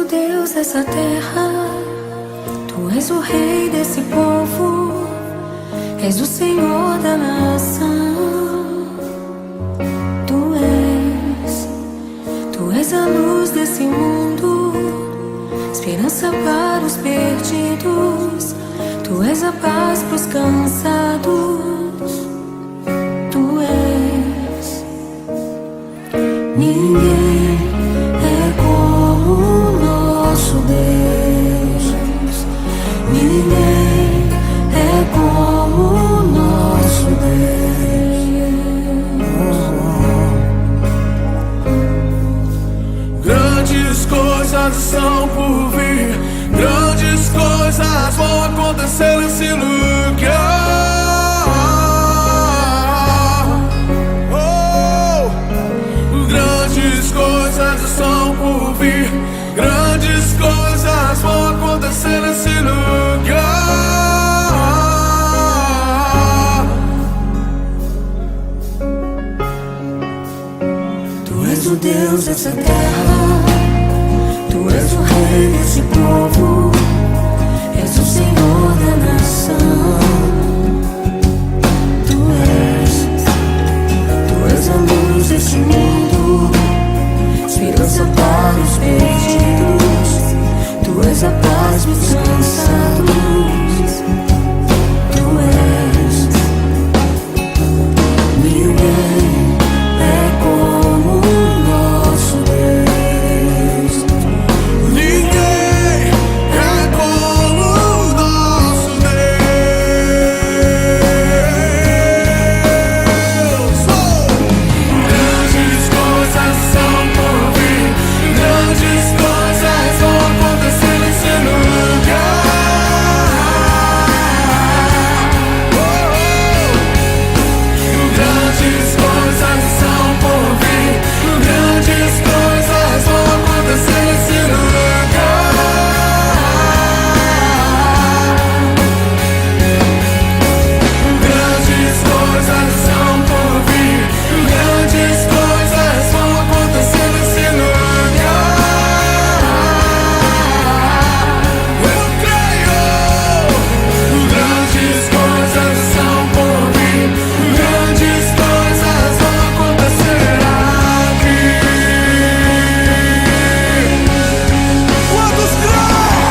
Deus dessa terra, Tu és o Rei desse povo, és o Senhor da nação. Tu és a luz desse mundo, esperança para os perdidos. Tu és a paz pros cansados. Tu és. Ninguém é como o nosso Deus. Ninguém é como o nosso Deus. Grandes coisas estão por vir, grandes coisas vão acontecer nesse lugar. Grandes coisas estão por vir, grandes coisas vão acontecer nesse lugar. Tu és o Deus dessa terra, Tu és o Rei desse povo, és o Senhor da nação. Tu és a luz desse mundo, esperança para os perdidos. Tu és a paz dos cansados. Tu és. Ninguém é como o nosso Deus. Ninguém é como o nosso Deus. Grandes coisas são por vir, grandes coisas vão acontecer nesse lugar. Grandes coisas são por vir, grandes coisas vão acontecer nesse lugar. Grandes coisas são por vir, grandes coisas vão acontecer nesse lugar. Eu creio. Grandes coisas são por vir, grandes coisas vão acontecer aqui. Quantos creem?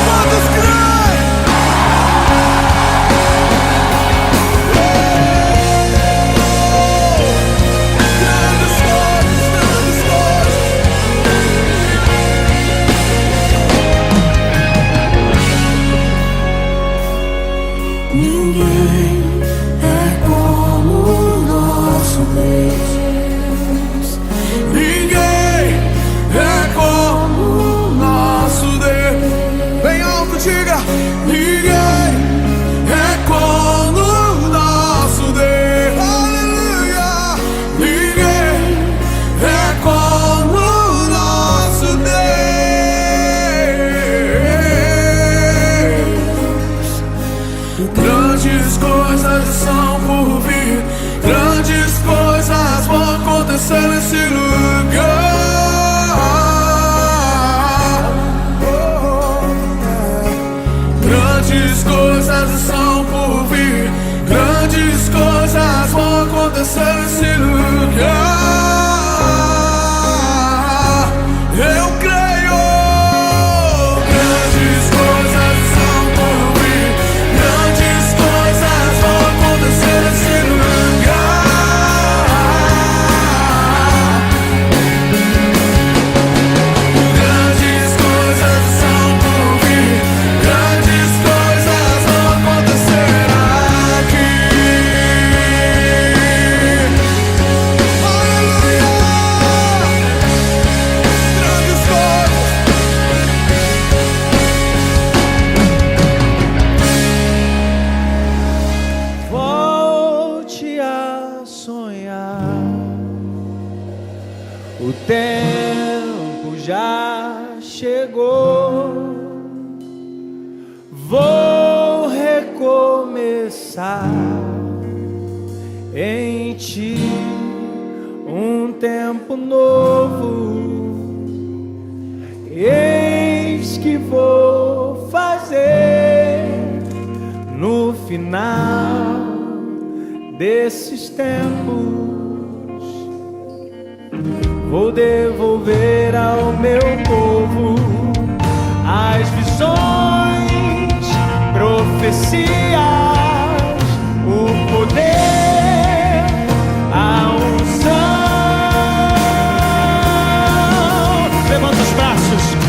Quantos creem? Grandes coisas, grandes coisas. Ninguém é como o nosso Deus. Ninguém é como o nosso Deus. Bem alto, diga: ninguém é como o nosso Deus. Aleluia! Ninguém é como o nosso Deus. Grandes coisas são por vir, grandes coisas vão acontecer nesse lugar. Grandes coisas são por vir, grandes coisas vão acontecer nesse lugar. Eu creio. Grandes coisas são por vir, grandes coisas vão acontecer nesse lugar. Grandes coisas são por vir, grandes coisas vão acontecer aqui. Aleluia! Grandes coisas. Volte a sonhar. O tempo já chegou. Vou recomeçar em ti um tempo novo. que vou fazer no final desses tempos? Vou devolver ao meu povo as visões, profecias, o poder, a unção. Levanta os braços.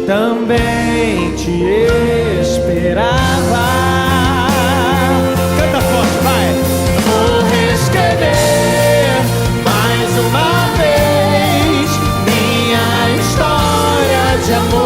Também te esperava. Canta forte, vai. Vou reescrever mais uma vez minha história de amor.